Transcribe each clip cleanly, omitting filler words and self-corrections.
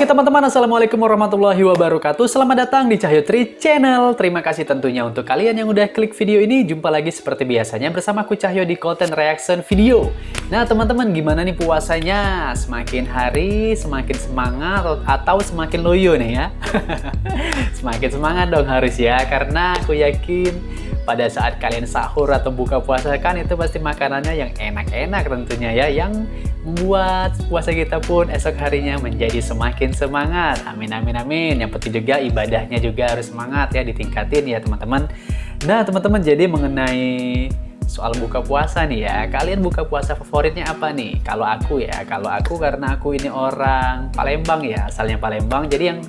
Oke teman-teman, Assalamualaikum warahmatullahi wabarakatuh. Selamat datang di Cahyo Tri Channel. Terima kasih tentunya untuk kalian yang udah klik video ini. Jumpa lagi seperti biasanya bersama aku Cahyo di konten reaction video. Nah teman-teman, gimana nih puasanya? Semakin hari semakin semangat atau semakin loyo nih ya? Semakin semangat dong harus ya, karena aku yakin pada saat kalian sahur atau buka puasa kan itu pasti makanannya yang enak-enak tentunya ya, yang membuat puasa kita pun esok harinya menjadi semakin semangat. Amin amin amin. Yang penting juga ibadahnya juga harus semangat ya, ditingkatin ya teman-teman. Nah teman-teman, jadi mengenai soal buka puasa nih ya, kalian buka puasa favoritnya apa nih? Kalau aku ya, karena aku ini orang Palembang ya, asalnya Palembang, jadi yang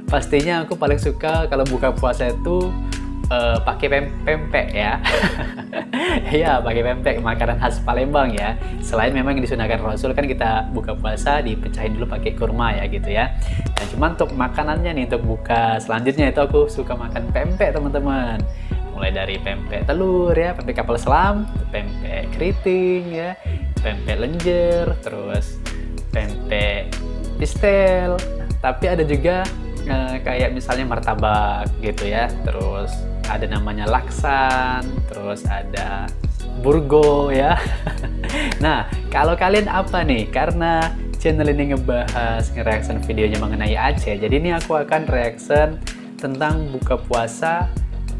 pastinya aku paling suka kalau buka puasa itu pakai pempek ya. Ya, pakai pempek, makanan khas Palembang ya. Selain memang yang disunahkan Rasul kan kita buka puasa dipecahin dulu pakai kurma ya gitu ya. Dan cuman untuk makanannya nih, untuk buka selanjutnya itu aku suka makan pempek teman-teman. Mulai dari pempek telur ya, pempek kapal selam, pempek keriting ya, pempek lenjer, terus pempek pistel. Tapi ada juga kayak misalnya martabak gitu ya, terus ada namanya laksan, terus ada burgo ya. Nah, kalau kalian apa nih? Karena channel ini ngebahas nge-reaction videonya mengenai Aceh, jadi ini aku akan reaction tentang buka puasa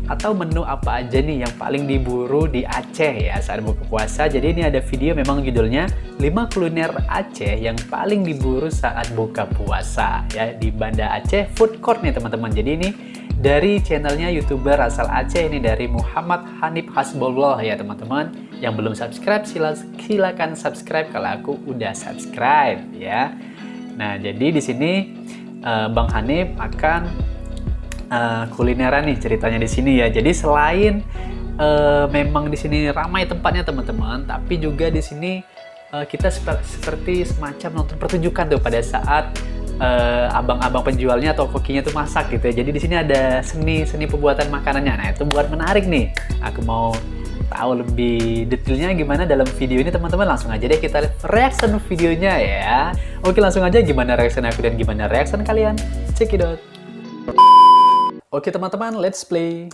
atau menu apa aja nih yang paling diburu di Aceh ya saat buka puasa. Jadi ini ada video memang judulnya 5 kuliner Aceh yang paling diburu saat buka puasa ya di Banda Aceh Food Court nih teman-teman. Jadi ini dari channelnya YouTuber asal Aceh ini, dari Muhammad Hanif Hasbollah ya teman-teman. Yang belum subscribe silakan subscribe kalau aku udah subscribe ya. Nah, jadi di sini Bang Hanif akan kulineran nih ceritanya di sini ya. Jadi selain memang di sini ramai tempatnya teman-teman, tapi juga di sini kita seperti semacam nonton pertunjukan tuh pada saat abang-abang penjualnya atau kokinya tuh masak gitu ya. Jadi di sini ada seni pembuatan makanannya. Nah, itu buat menarik nih. Aku mau tahu lebih detailnya gimana dalam video ini teman-teman. Langsung aja deh kita reaction videonya ya. Oke, langsung aja gimana reaction aku dan gimana reaction kalian. Check it out. Oke teman-teman, let's play.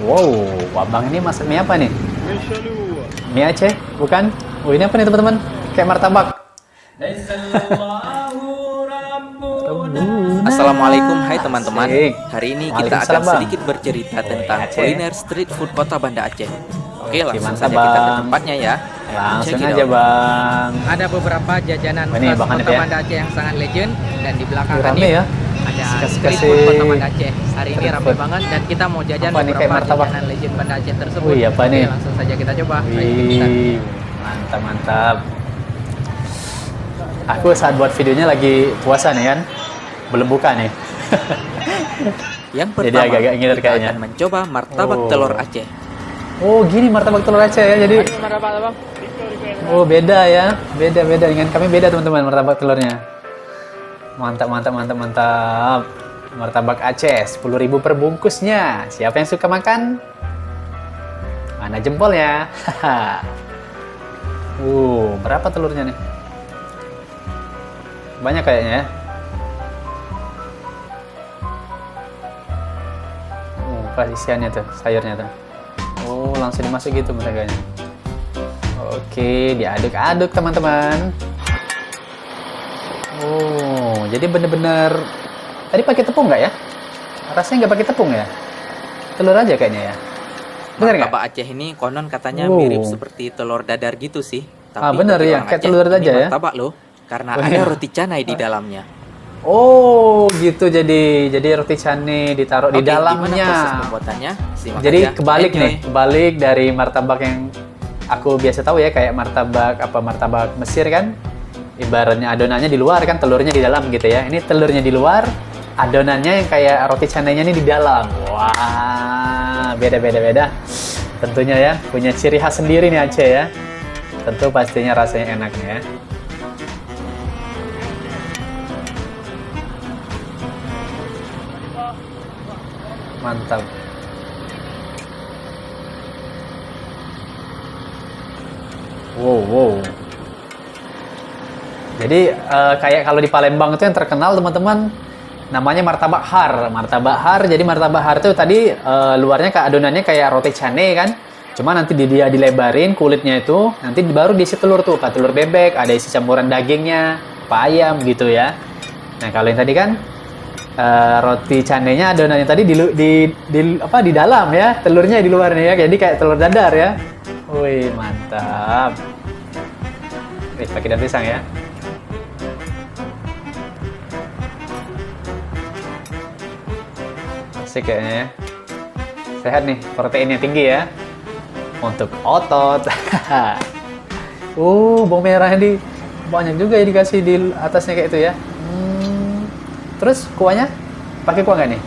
Wow, abang ini masak mie apa nih? Mie Aceh, bukan? Oh, ini apa nih teman-teman? Kayak martabak. Assalamualaikum, hai teman-teman. Hari ini kita akan sedikit bercerita tentang kuliner street food kota Banda Aceh. Oke, langsung saja kita ke tempatnya ya. Langsung aja bang. Ada beberapa jajanan khas kota Banda Aceh yang sangat legend, dan di belakang rame ya. ada street food kota Banda Aceh. Hari ini ramai banget dan kita mau jajan beberapa jajanan legend Banda Aceh tersebut. Wih, apa nih? Langsung saja kita coba. Wih, mantap. Aku saat buat videonya lagi puasa nih kan, belum buka nih. Yang pertama, jadi agak-agak ngiler kita kayaknya. akan mencoba martabak telur Aceh. Oh, gini martabak telur Aceh ya. Jadi oh, beda ya. Beda dengan kami, beda teman-teman martabak telurnya. Mantap. Martabak Aceh 10.000 per bungkusnya. Siapa yang suka makan? Mana jempolnya? Berapa telurnya nih? Banyak kayaknya ya. Pas isiannya tuh, sayurnya tuh. Oh, langsung dimasuk gitu menteganya. Oke, diaduk-aduk teman-teman. Oh, jadi bener-bener tadi pakai tepung nggak ya? Rasanya nggak pakai tepung ya? Telur aja kayaknya ya. Bener nggak? Martabak Aceh ini konon katanya mirip seperti telur dadar gitu sih. Tapi bener ya, kayak telur aja ya. Martabak loh, karena ada roti canai di dalamnya. Oh, gitu. Jadi roti canai ditaruh di dalamnya. Gimana proses pembuatannya? Simak jadi aja. kebalik nih, kebalik dari martabak yang aku biasa tahu ya, kayak martabak Mesir kan. Ibaratnya adonannya di luar kan, telurnya di dalam gitu ya. Ini telurnya di luar, adonannya yang kayak roti canainya ini di dalam. Wah, beda. Tentunya ya, punya ciri khas sendiri nih Aceh ya. Tentu pastinya rasanya enak ya. Mantap. Wow. Jadi Jadi kayak kalau di Palembang itu yang terkenal teman-teman namanya martabak har. Martabak har. Jadi martabak har itu tadi luarnya adonannya kayak roti canai kan. Cuma nanti dia dilebarin kulitnya itu, nanti baru diisi telur tuh, Pak, telur bebek, ada isi campuran dagingnya, Pak, ayam gitu ya. Nah, kalau yang tadi kan roti canainya adonannya tadi di dalam ya, telurnya di luar nih ya. Jadi kayak telur dadar ya. Wih, mantap. Pakai daun pisang ya. Asik kayaknya ya. Sehat nih, proteinnya tinggi ya. Untuk otot. Bawang merah ini banyak juga ya dikasih di atasnya kayak itu ya. Terus kuahnya pakai kuah nggak nih?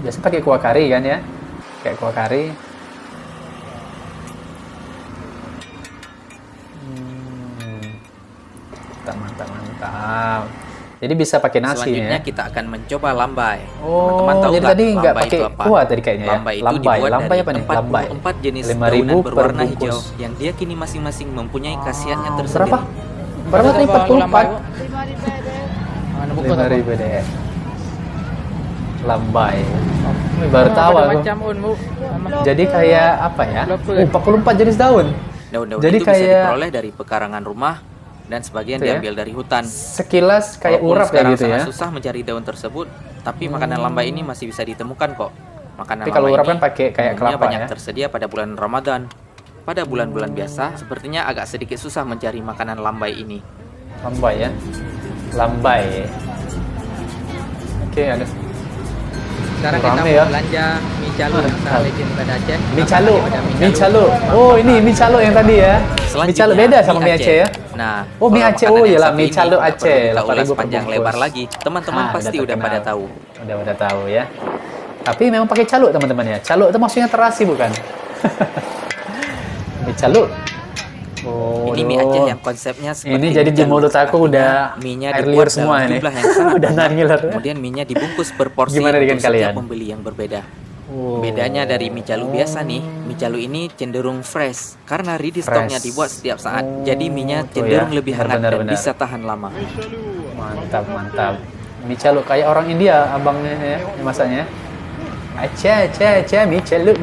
Biasanya pakai kuah kari kan ya, kayak kuah kari. Mantap. Jadi bisa pakai nasi Selanjutnya ya. kita akan mencoba lambai. Oh, Teman-teman tahu jadi nggak tadi nggak lambai pakai itu apa? kuah tadi kayaknya ya. Lambai itu dibuat Lambai dari apa nih? Lambai. 44 jenis 5.000 daunan per berwarna bungkus. hijau yang dia kini masing-masing mempunyai khasiatnya tersendiri. Berapa? Berapa tadi? 44? 5.000 deh. Lambai. Ini baru tahu aku. Jadi kayak apa ya? 44 jenis daun. Daun-daun Jadi itu bisa kayak diperoleh dari pekarangan rumah dan sebagian itu ya? diambil dari hutan. Sekilas kayak Walaupun urap ya sekarang gitu ya. sangat susah mencari daun tersebut, tapi makanan lambai ini masih bisa ditemukan kok. Makanan Tapi kalau lambai urap ini kan pakai kayak umumnya kelapa banyak ya. tersedia pada bulan Ramadan. Pada bulan-bulan biasa, sepertinya agak sedikit susah mencari makanan lambai ini. Lambai ya. Lambai. Oke, ada. Sekarang kita Rame mau ya. belanja mie calo asal legend Banda Aceh. Mie calo. Ada Mie calo. Oh, ini mie calo yang tadi ya. Mie calo beda sama mie Aceh ya. Nah, Oh, mie kalau Aceh. makanan Oh, yang iyalah satu mie ini calo nggak Aceh. perlu kita ulas 8.000 per panjang bungkus. lebar lagi. Teman-teman pasti udah terkenal. pada tahu. Udah tahu ya. Tapi memang pakai calo teman-teman ya. Calo itu maksudnya terasi bukan? Mie calo. Oh, Ini mie Aceh yang konsepnya seperti ini jadi mie di calo. mulut aku udah mie-nya air dibuat liur semua dalam ini. jumlah yang sangat Udah banyak. ngiler. Kemudian mie-nya dibungkus per porsi Gimana dengan untuk kalian? setiap pembeli yang berbeda. Oh. Bedanya dari mie calo biasa nih, mie calo ini cenderung fresh karena ready Fresh. stocknya dibuat setiap saat. Jadi mie-nya tuh cenderung ya. lebih hangat Benar, dan benar. bisa tahan lama. Mantap. Mie calo kayak orang India abangnya ya, masaknya. Aceh, mie calo.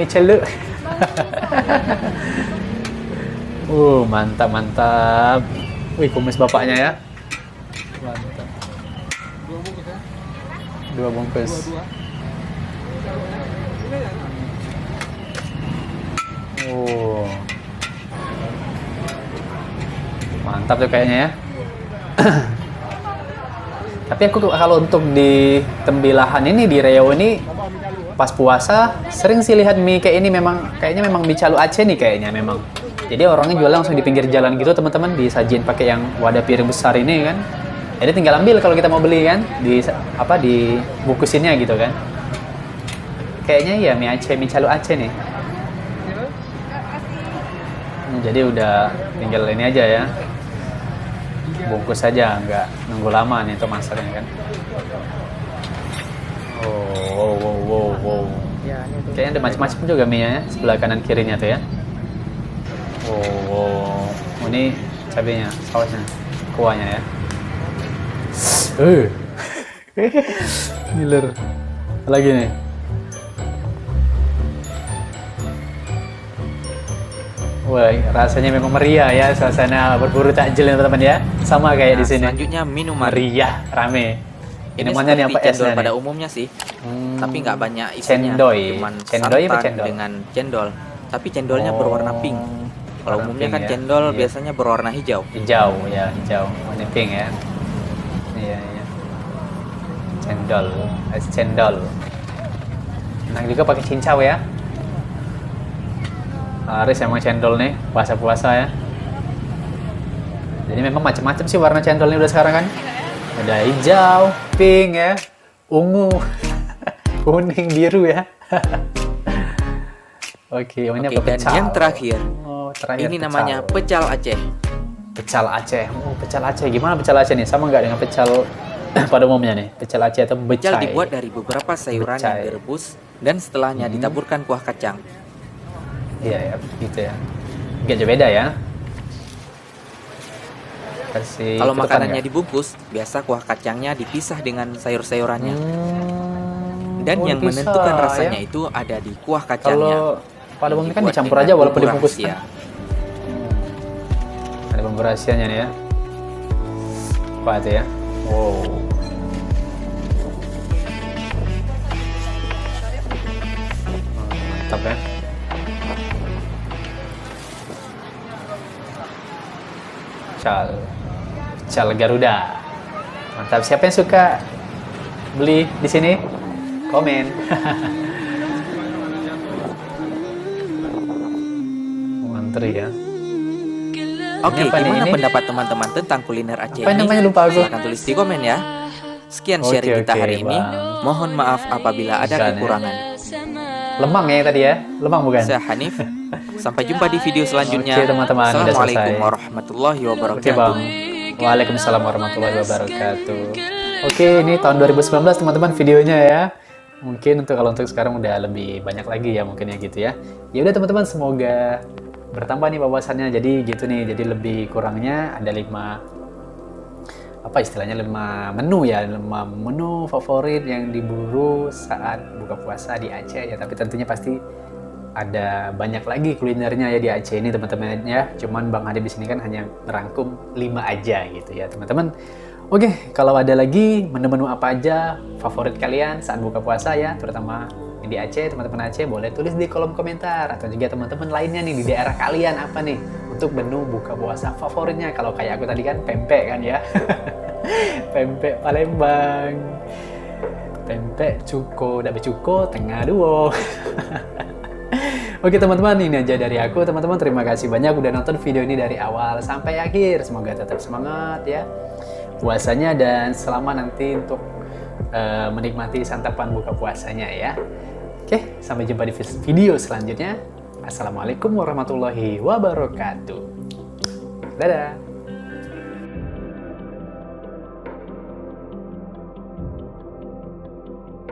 Mantap. Wih, kumis bapaknya ya. Mantap. 2 bungkus. Oh. Mantap tuh kayaknya ya. Tapi aku kalau untuk di Tembilahan ini di Riau ini pas puasa sering sih lihat mie kayak ini, kayaknya memang mie calo Aceh nih kayaknya memang. Jadi orangnya jual langsung di pinggir jalan gitu teman-teman, disajin pakai yang wadah piring besar ini kan. Jadi tinggal ambil kalau kita mau beli kan, di bungkusinnya gitu kan. Kayaknya ya mie Aceh, mie calo Aceh nih. Jadi udah tinggal ini aja ya. Bungkus saja, nggak nunggu lama nih untuk masaknya kan. Wow. Ya, ini tuh. Kayaknya ada macam-macam juga mie-nya ya, sebelah kanan kirinya tuh ya. Oh, ini cabenya, sausnya, kuahnya ya. Giler. Lagi nih. Wah, rasanya memang meriah ya, suasana berburu takjil ya teman-teman ya. Sama kayak di sini. Selanjutnya minuman. Meriah, rame. Ini Minumannya nih apa seperti cendol esnya pada nih? umumnya sih, tapi nggak banyak isinya. Cendoy. Cuman Cendoy apa santan cendol? dengan cendol. Tapi cendolnya berwarna pink. Kalau warna umumnya pink kan ya. cendol Iya. biasanya berwarna hijau. Hijau. Ini pink ya. Iya. Cendol. Enak juga pakai cincau ya. Harus emang cendol nih, puasa-puasa ya. Jadi memang macam-macam sih warna cendolnya udah sekarang kan. Ada hijau, pink ya, ungu, kuning, biru ya. Oke, ini apa Dan pecal? yang terakhir, Terakhir ini pecal. namanya pecal Aceh. Pecal Aceh. Pecal Aceh. Gimana pecal Aceh nih? Sama nggak dengan pecal pada umumnya nih? Pecal Aceh atau Pecal becai? dibuat dari beberapa sayuran yang Becai. direbus dan setelahnya ditaburkan kuah kacang. Iya ya, gitu ya. Nggak jauh beda ya. versi Kalau tutupan makanannya nggak? dibungkus, biasa kuah kacangnya dipisah dengan sayur-sayurannya. Dan Oh, yang dipisah, menentukan rasanya ya. itu ada di kuah kacangnya. Kalau pada umumnya kan Dibuat dicampur dengan aja walaupun bumbu dibungkus rahasia. kan. Ada bumbu rahasianya nih ya. Apa itu ya? Wow. Mantap ya. Cal Garuda. Mantap. Siapa yang suka beli di sini? Komen. Antri ya. Oke, Ini apa nih? gimana Ini? pendapat teman-teman tentang kuliner Aceh Apa ini? namanya, lupa aku. Silahkan tulis di komen ya. Sekian Oke, sharing kita oke, hari ini. Bang. Mohon maaf apabila ada Bukan, ya. kekurangan. Lemang ya tadi ya? Lemang bukan? Saya Hanif. Sampai jumpa di video selanjutnya. Oke, teman-teman, udah Assalamualaikum selesai. warahmatullahi Oke wabarakatuh. Bang. Waalaikumsalam warahmatullahi wabarakatuh. Oke, ini tahun 2019 teman-teman videonya ya. Mungkin kalau untuk sekarang udah lebih banyak lagi ya mungkin ya gitu ya. Ya udah teman-teman, semoga bertambah nih wawasannya. Jadi gitu nih. Jadi lebih kurangnya ada 5 menu ya, 5 menu favorit yang diburu saat buka puasa di Aceh ya. Tapi tentunya pasti ada banyak lagi kulinernya ya di Aceh ini teman-teman ya. Cuman Bang Hadib di sini kan hanya merangkum 5 aja gitu ya teman-teman. Oke, kalau ada lagi menu-menu apa aja favorit kalian saat buka puasa ya, terutama yang di Aceh, teman-teman Aceh boleh tulis di kolom komentar. Atau juga teman-teman lainnya nih di daerah kalian apa nih untuk menu buka puasa favoritnya. Kalau kayak aku tadi kan pempek kan ya. Pempek Palembang, pempek cuko, dabe cuko, tengah duo. Oke teman-teman, ini aja dari aku. Teman-teman terima kasih banyak udah nonton video ini dari awal sampai akhir. Semoga tetap semangat ya puasanya dan selamat nanti untuk menikmati santapan buka puasanya ya. Oke, sampai jumpa di video selanjutnya. Assalamualaikum warahmatullahi wabarakatuh. Dadah.